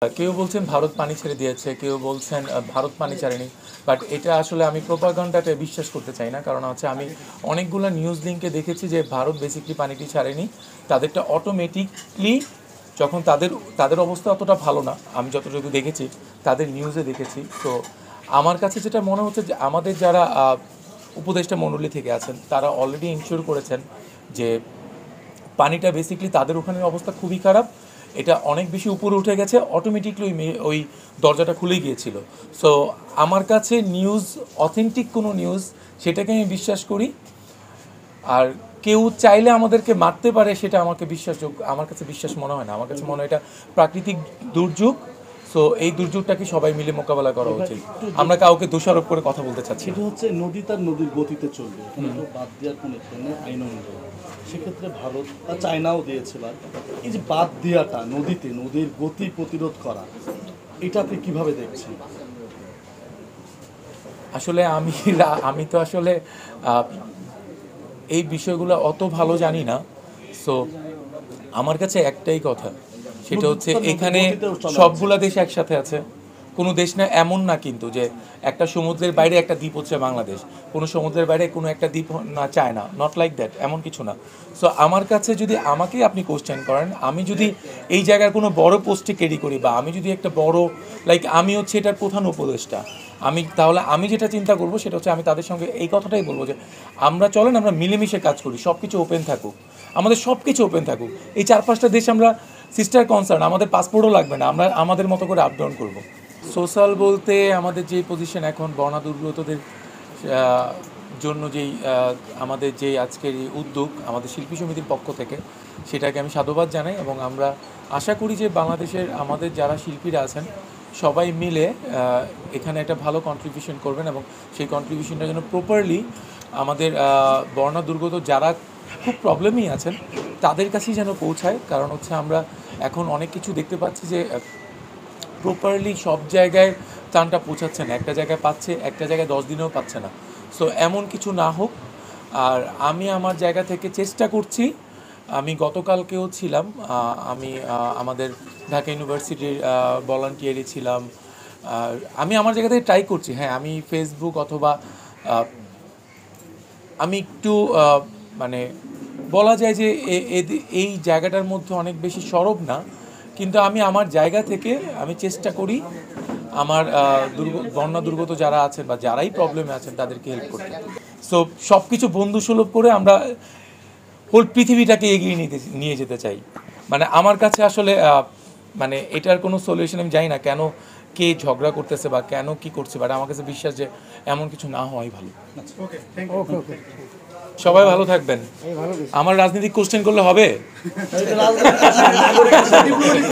কেউ বলছেন ভারত পানি ছেড়ে দিয়েছে, কেউ বলছেন ভারত পানি ছাড়েনি। বাট এটা আসলে আমি প্রোপাগান্ডাতে বিশ্বাস করতে চাই না। কারণ হচ্ছে আমি অনেকগুলো নিউজ লিঙ্কে দেখেছি যে ভারত বেসিকলি পানিটি ছাড়েনি, তাদেরটা অটোমেটিকলি যখন তাদের তাদের অবস্থা অতটা ভালো না, আমি যতটুকু দেখেছি তাদের নিউজে দেখেছি। তো আমার কাছে যেটা মনে হচ্ছে যে আমাদের যারা উপদেষ্টা মণ্ডলী থেকে আছেন তারা অলরেডি ইনশিওর করেছেন যে পানিটা বেসিকলি তাদের ওখানের অবস্থা খুবই খারাপ, এটা অনেক বেশি উপরে উঠে গেছে, অটোমেটিকলি ওই দরজাটা খুলে গিয়েছিল। সো আমার কাছে নিউজ অথেন্টিক কোনো নিউজ, সেটাকে আমি বিশ্বাস করি। আর কেউ চাইলে আমাদেরকে মারতে পারে, সেটা আমার কাছে বিশ্বাস মনে হয় না। আমার কাছে মনে হয় এটা প্রাকৃতিক দুর্যোগ। সো এই দুর্যোগটাকে সবাই মিলে মোকাবেলা করা উচিত। আমরা কাউকে দোষারোপ করে কথা বলতে চাচ্ছি। এটা হচ্ছে নদী তার নদীর গতিতে চলবে, এখানে তো বাদ দেওয়ার কোনো আইন অনুযায়ী সেক্ষেত্রে ভারত বা চায়নাও দিয়েছিল। এই যে বাদ দেওয়াটা নদীতে নদীর গতি প্রতিরোধ করা, এটা আপনি কীভাবে দেখছেন? আসলে আমি তো আসলে এই বিষয়গুলো অত ভালো জানি না। সো আমার কাছে একটাই কথা, সেটা হচ্ছে এখানে সবগুলা দেশ একসাথে আছে। কোনো দেশ না এমন না কিন্তু যে একটা সমুদ্রের বাইরে একটা দ্বীপ হচ্ছে বাংলাদেশ, কোনো সমুদ্রের বাইরে কোনো একটা দ্বীপ না চায়না, নট লাইক দ্যাট, এমন কিছু না। সো আমার কাছে যদি আমাকেই আপনি কোশ্চেন করেন, আমি যদি এই জায়গার কোনো বড় পোস্টে ক্যারি করি বা আমি যদি একটা বড় আমি হচ্ছে এটার প্রধান উপদেষ্টা, তাহলে আমি যেটা চিন্তা করবো সেটা হচ্ছে আমি তাদের সঙ্গে এই কথাটাই বলবো যে আমরা মিলেমিশে কাজ করি, সব কিছু ওপেন থাকুক, আমাদের সব কিছু ওপেন থাকুক। এই 4-5টা দেশ আমরা সিস্টার কনসার্ন, আমাদের পাসপোর্টও লাগবে না, আমরা আমাদের মতো করে আপ ডাউন করবো। সোশ্যাল বলতে আমাদের যে পজিশন এখন বন্যা দুর্গতদের জন্য আমাদের যে আজকের এই উদ্যোগ আমাদের শিল্পী সমিতির পক্ষ থেকে, সেটাকে আমি সাধুবাদ জানাই। এবং আমরা আশা করি যে বাংলাদেশের আমাদের যারা শিল্পীরা আছেন সবাই মিলে এখানে একটা ভালো কন্ট্রিবিউশন করবেন এবং সেই কন্ট্রিবিউশনটা যেন প্রপারলি আমাদের বন্যা দুর্গত যারা খুব প্রবলেমই আছেন তাদের কাছেই যেন পৌঁছায়। কারণ হচ্ছে আমরা এখন অনেক কিছু দেখতে পাচ্ছি যে প্রপারলি সব জায়গায় ত্রাণটা পৌঁছাচ্ছে না, একটা জায়গায় পাচ্ছে, একটা জায়গায় 10 দিনেও পাচ্ছে না। সো এমন কিছু না হোক। আর আমি আমার জায়গা থেকে চেষ্টা করছি, আমি গতকালকেও ছিলাম, আমি আমাদের ঢাকা ইউনিভার্সিটির ভলান্টিয়ারই ছিলাম। আমি আমার জায়গা থেকে ট্রাই করছি। হ্যাঁ, আমি ফেসবুক অথবা আমি একটু মানে বলা যায় যে এই জায়গাটার মধ্যে অনেক বেশি সরব না, কিন্তু আমি আমার জায়গা থেকে আমি চেষ্টা করি আমার বন্যা দুর্গত যারা আছেন বা যারাই প্রবলেমে আছেন তাদেরকে হেল্প করতে। সো সব কিছু বন্ধুসুলভ করে আমরা হোল পৃথিবীটাকে এগিয়ে নিয়ে যেতে চাই। মানে আমার কাছে আসলে এটার কোনো সলিউশন আমি জানি না কেন কে ঝগড়া করতেছে বা কেন কি করছে, বাট আমার কাছে বিশ্বাস যে এমন কিছু না হওয়াই ভালো। সবাই ভালো থাকবেন। আমার রাজনৈতিক কোশ্চেন করলে হবে?